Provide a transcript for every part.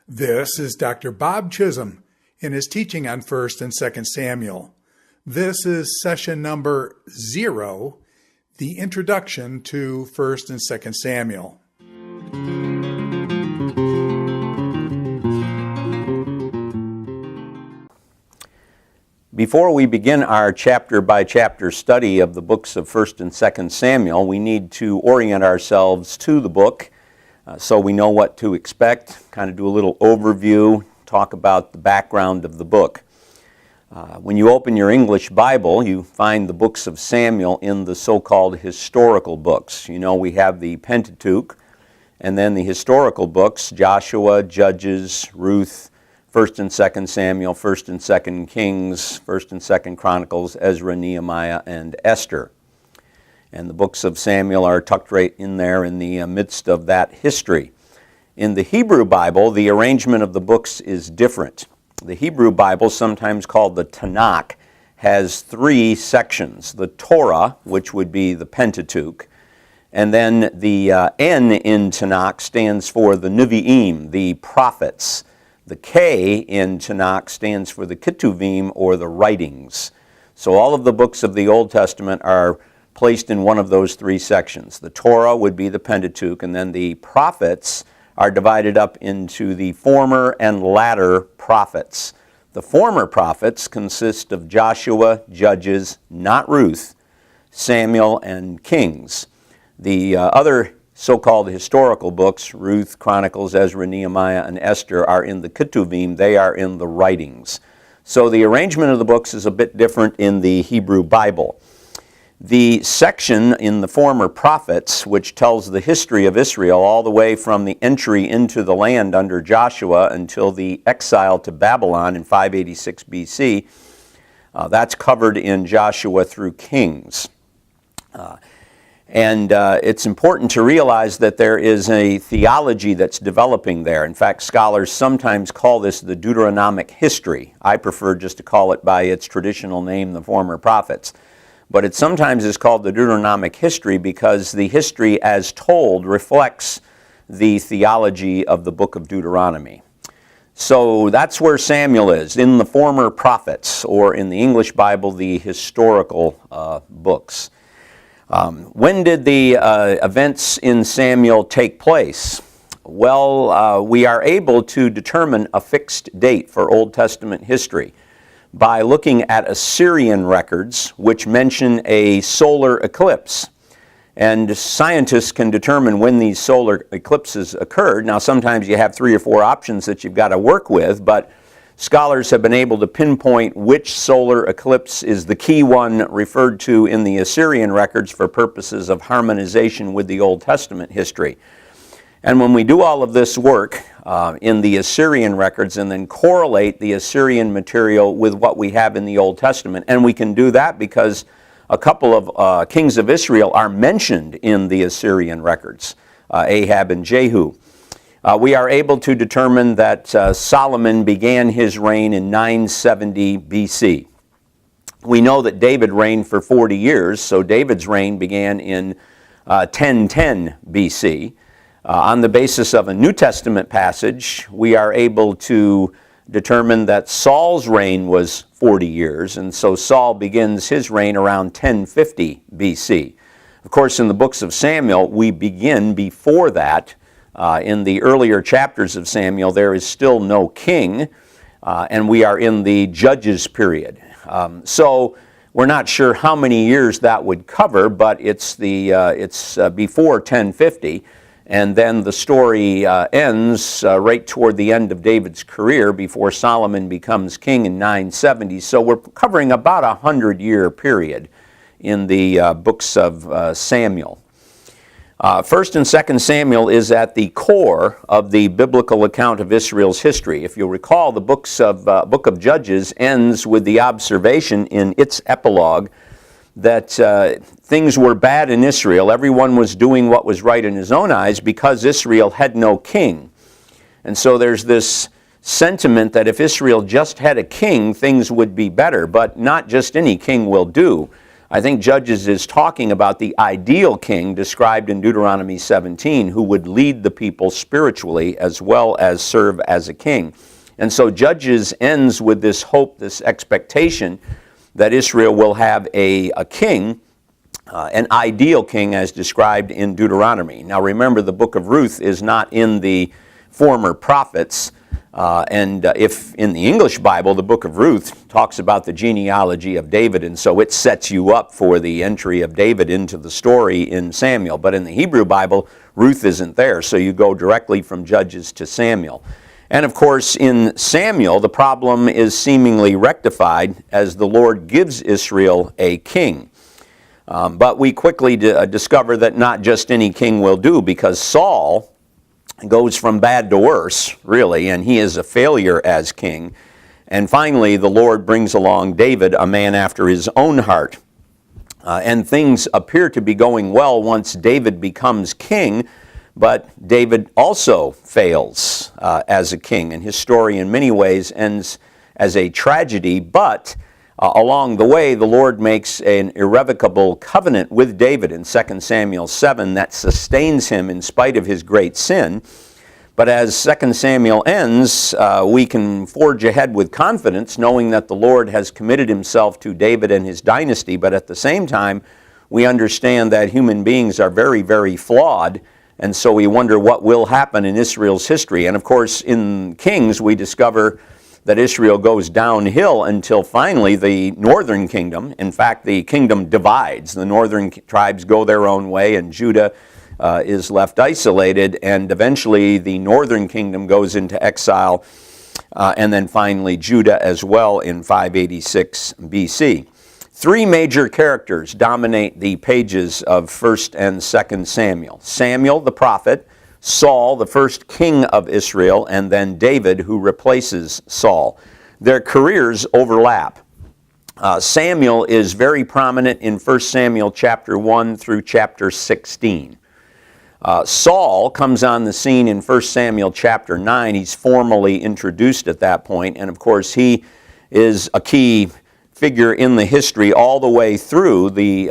This is Dr. Bob Chisholm in his teaching on 1st and 2nd Samuel. This is session number 0, the introduction to 1st and 2nd Samuel. Before we begin our chapter-by-chapter study of the books of 1st and 2nd Samuel, we need to orient ourselves to the book so we know what to expect, kind of do a little overview, talk about the background of the book. When you open your English Bible, you find the books of Samuel in the so-called historical books. You know, we have the Pentateuch, and then the historical books, Joshua, Judges, Ruth, 1st and 2nd Samuel, 1st and 2nd Kings, 1st and 2nd Chronicles, Ezra, Nehemiah, and Esther. And the books of Samuel are tucked right in there in the midst of that history. In the Hebrew Bible, the arrangement of the books is different. The Hebrew Bible, sometimes called the Tanakh, has 3 sections. The Torah, which would be the Pentateuch, and then the N in Tanakh stands for the Nevi'im, the prophets. The K in Tanakh stands for the Ketuvim, or the writings. So all of the books of the Old Testament are placed in one of those 3 sections. The Torah would be the Pentateuch, and then the prophets are divided up into the former and latter prophets. The former prophets consist of Joshua, Judges, not Ruth, Samuel, and Kings. The other so-called historical books, Ruth, Chronicles, Ezra, Nehemiah, and Esther, are in the Ketuvim. They are in the writings. So the arrangement of the books is a bit different in the Hebrew Bible. The section in the former prophets, which tells the history of Israel all the way from the entry into the land under Joshua until the exile to Babylon in 586 BC, that's covered in Joshua through Kings. And it's important to realize that there is a theology that's developing there. In fact, scholars sometimes call this the Deuteronomic history. I prefer just to call it by its traditional name, the former prophets. But it sometimes is called the Deuteronomic history because the history as told reflects the theology of the book of Deuteronomy. So that's where Samuel is, in the former prophets, or in the English Bible, the historical books. When did the events in Samuel take place? Well, we are able to determine a fixed date for Old Testament history by looking at Assyrian records, which mention a solar eclipse. And scientists can determine when these solar eclipses occurred. Now, sometimes you have 3 or 4 options that you've got to work with, but scholars have been able to pinpoint which solar eclipse is the key one referred to in the Assyrian records for purposes of harmonization with the Old Testament history. And when we do all of this work in the Assyrian records and then correlate the Assyrian material with what we have in the Old Testament, and we can do that because a couple of kings of Israel are mentioned in the Assyrian records, Ahab and Jehu. We are able to determine that Solomon began his reign in 970 BC. We know that David reigned for 40 years, so David's reign began in 1010 BC. On the basis of a New Testament passage, we are able to determine that Saul's reign was 40 years, and so Saul begins his reign around 1050 BC. Of course, in the books of Samuel, we begin before that. In the earlier chapters of Samuel, there is still no king, and we are in the Judges period. So we're not sure how many years that would cover, but it's before 1050. And then the story ends right toward the end of David's career before Solomon becomes king in 970. So we're covering about a 100-year period in the books of Samuel. 1st and 2nd Samuel is at the core of the biblical account of Israel's history. If you'll recall, the book of Judges ends with the observation in its epilogue that things were bad in Israel. Everyone was doing what was right in his own eyes because Israel had no king. And so there's this sentiment that if Israel just had a king, things would be better, but not just any king will do. I think Judges is talking about the ideal king described in Deuteronomy 17 who would lead the people spiritually as well as serve as a king. And so Judges ends with this hope, this expectation that Israel will have a king, an ideal king as described in Deuteronomy. Now remember, the book of Ruth is not in the former prophets, and if in the English Bible, the book of Ruth talks about the genealogy of David, and so it sets you up for the entry of David into the story in Samuel. But in the Hebrew Bible, Ruth isn't there, so you go directly from Judges to Samuel. And of course, in Samuel, the problem is seemingly rectified as the Lord gives Israel a king. But we quickly discover that not just any king will do, because Saul goes from bad to worse, really, and he is a failure as king. And finally, the Lord brings along David, a man after his own heart. And things appear to be going well once David becomes king, but David also fails as a king, and his story in many ways ends as a tragedy, but along the way, the Lord makes an irrevocable covenant with David in 2 Samuel 7 that sustains him in spite of his great sin. But as 2 Samuel ends, we can forge ahead with confidence, knowing that the Lord has committed himself to David and his dynasty, but at the same time, we understand that human beings are very, very flawed, and so we wonder what will happen in Israel's history. And of course, in Kings, we discover that Israel goes downhill until finally the northern kingdom, in fact, the kingdom divides. The northern tribes go their own way, and Judah is left isolated, and eventually the northern kingdom goes into exile, and then finally Judah as well in 586 BC. Three major characters dominate the pages of 1st and 2nd Samuel. Samuel the prophet, Saul, the first king of Israel, and then David, who replaces Saul. Their careers overlap. Samuel is very prominent in 1 Samuel chapter 1 through chapter 16. Saul comes on the scene in 1 Samuel chapter 9. He's formally introduced at that point, and of course he is a key figure in the history all the way through the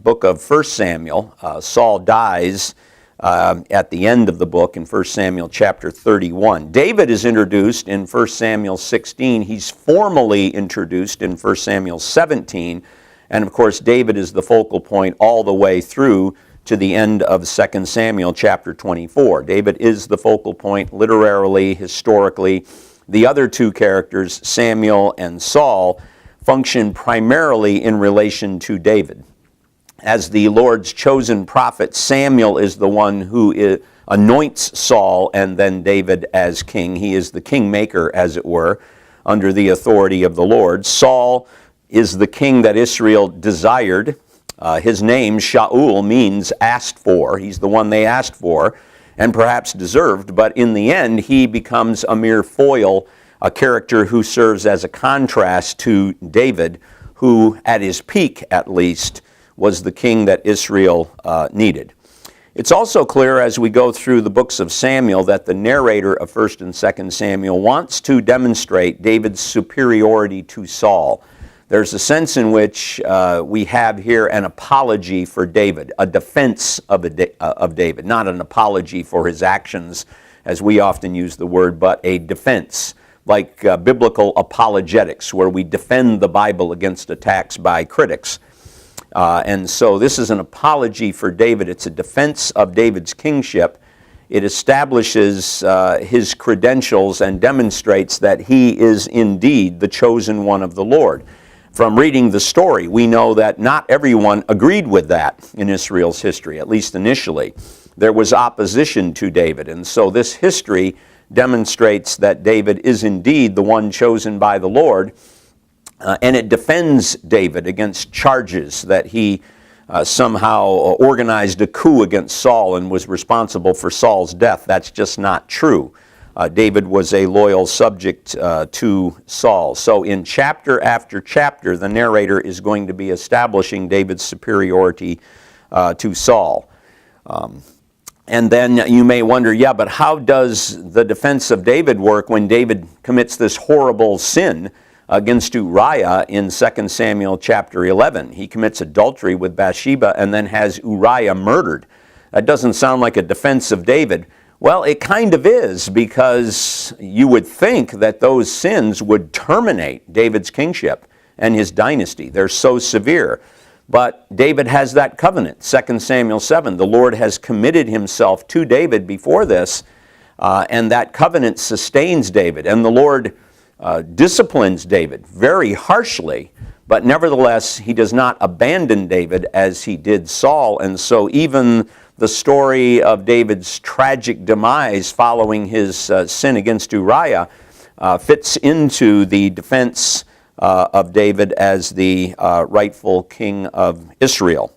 book of 1 Samuel. Saul dies at the end of the book in 1 Samuel chapter 31. David is introduced in 1 Samuel 16. He's formally introduced in 1 Samuel 17. And of course, David is the focal point all the way through to the end of 2 Samuel chapter 24. David is the focal point literarily, historically. The other two characters, Samuel and Saul, function primarily in relation to David. As the Lord's chosen prophet, Samuel is the one who anoints Saul and then David as king. He is the kingmaker, as it were, under the authority of the Lord. Saul is the king that Israel desired. His name, Shaul, means asked for. He's the one they asked for and perhaps deserved, but in the end, he becomes a mere foil, a character who serves as a contrast to David, who, at his peak at least, was the king that Israel needed. It's also clear as we go through the books of Samuel that the narrator of 1st and 2nd Samuel wants to demonstrate David's superiority to Saul. There's a sense in which we have here an apology for David, a defense of David, not an apology for his actions as we often use the word, but a defense, like biblical apologetics, where we defend the Bible against attacks by critics. And so this is an apology for David. It's a defense of David's kingship. It establishes his credentials and demonstrates that he is indeed the chosen one of the Lord. From reading the story, we know that not everyone agreed with that in Israel's history, at least initially. There was opposition to David, and so this history demonstrates that David is indeed the one chosen by the Lord. And it defends David against charges that he somehow organized a coup against Saul and was responsible for Saul's death. That's just not true. David was a loyal subject to Saul. So in chapter after chapter, the narrator is going to be establishing David's superiority to Saul. And then you may wonder, yeah, but how does the defense of David work when David commits this horrible sin against Uriah in 2 Samuel chapter 11. He commits adultery with Bathsheba and then has Uriah murdered. That doesn't sound like a defense of David. Well, it kind of is, because you would think that those sins would terminate David's kingship and his dynasty. They're so severe. But David has that covenant. 2 Samuel 7, the Lord has committed himself to David before this, and that covenant sustains David. And the Lord disciplines David very harshly, but nevertheless, he does not abandon David as he did Saul. And so even the story of David's tragic demise following his sin against Uriah fits into the defense of David as the rightful king of Israel.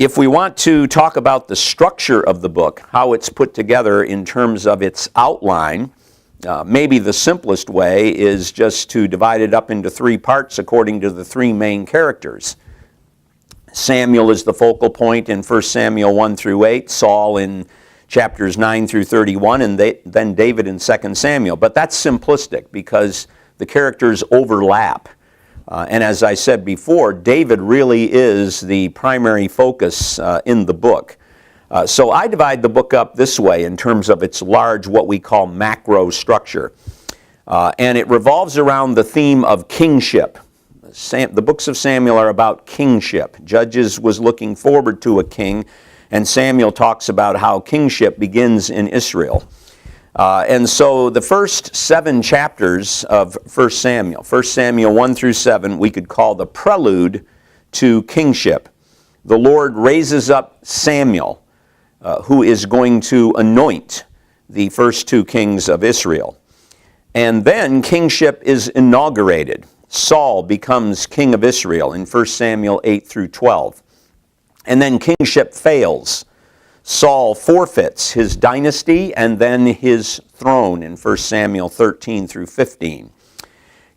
If we want to talk about the structure of the book, how it's put together in terms of its outline, maybe the simplest way is just to divide it up into three parts according to the three main characters. Samuel is the focal point in 1 Samuel 1 through 8, Saul in chapters 9 through 31, and then David in 2 Samuel. But that's simplistic because the characters overlap. And as I said before, David really is the primary focus in the book. So I divide the book up this way in terms of its large, what we call macro structure. And it revolves around the theme of kingship. The books of Samuel are about kingship. Judges was looking forward to a king, and Samuel talks about how kingship begins in Israel. And so the first 7 chapters of 1 Samuel 1 through 7, we could call the prelude to kingship. The Lord raises up Samuel, who is going to anoint the first 2 kings of Israel. And then kingship is inaugurated. Saul becomes king of Israel in 1 Samuel 8 through 12. And then kingship fails. Saul forfeits his dynasty and then his throne in 1 Samuel 13 through 15.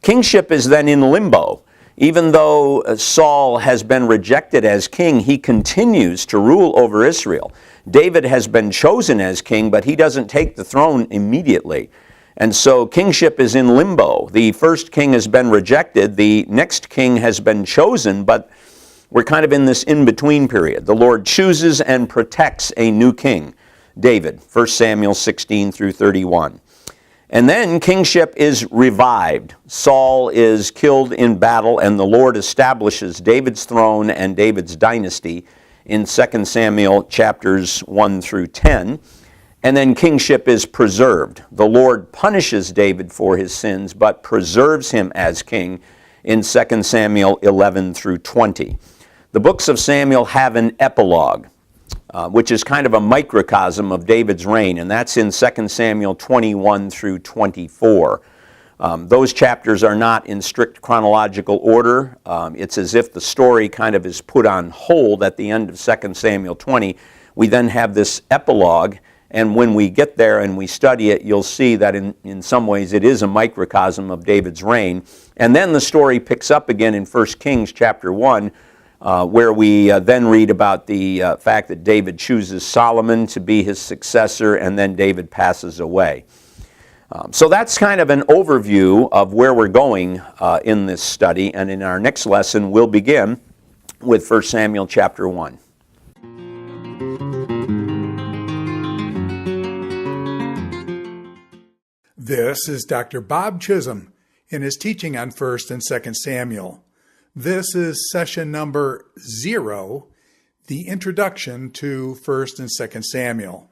Kingship is then in limbo. Even though Saul has been rejected as king, he continues to rule over Israel. David has been chosen as king, but he doesn't take the throne immediately. And so kingship is in limbo. The first king has been rejected. The next king has been chosen, but we're kind of in this in-between period. The Lord chooses and protects a new king, David, 1 Samuel 16 through 31. And then kingship is revived. Saul is killed in battle, and the Lord establishes David's throne and David's dynasty in 2 Samuel chapters 1 through 10. And then kingship is preserved. The Lord punishes David for his sins, but preserves him as king in 2 Samuel 11 through 20. The books of Samuel have an epilogue, which is kind of a microcosm of David's reign, and that's in 2 Samuel 21 through 24. Those chapters are not in strict chronological order. It's as if the story kind of is put on hold at the end of 2 Samuel 20. We then have this epilogue, and when we get there and we study it, you'll see that in some ways it is a microcosm of David's reign. And then the story picks up again in 1 Kings chapter 1, where we then read about the fact that David chooses Solomon to be his successor, and then David passes away. So that's kind of an overview of where we're going in this study, and in our next lesson we'll begin with 1 Samuel chapter 1. This is Dr. Bob Chisholm in his teaching on 1 and 2 Samuel. This is session number 0, the introduction to 1 and 2 Samuel.